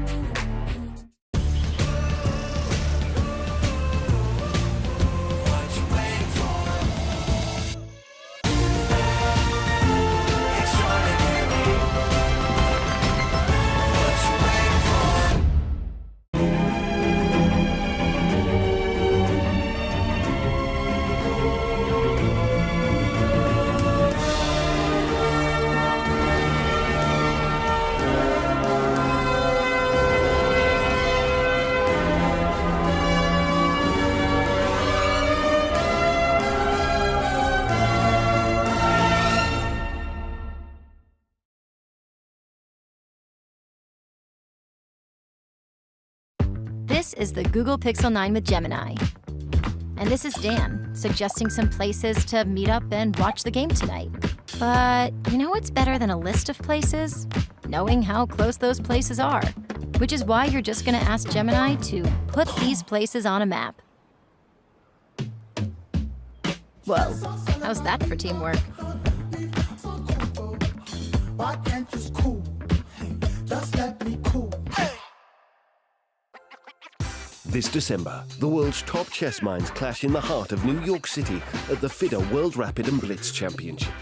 This is the Google Pixel 9 with Gemini. And this is Dan, suggesting some places to meet up and watch the game tonight. But you know what's better than a list of places? Knowing how close those places are. Which is why you're just gonna ask Gemini to put these places on a map. Whoa, how's that for teamwork? Why can't you cool? Just let me cool. This December, the world's top chess minds clash in the heart of New York City at the FIDE World Rapid and Blitz Championship.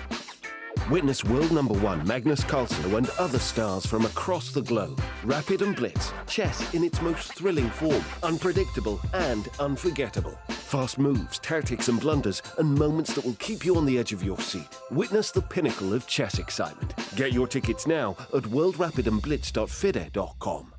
Witness world #1 Magnus Carlsen and other stars from across the globe. Rapid and Blitz, chess in its most thrilling form, unpredictable and unforgettable. Fast moves, tactics and blunders, and moments that will keep you on the edge of your seat. Witness the pinnacle of chess excitement. Get your tickets now at worldrapidandblitz.fide.com.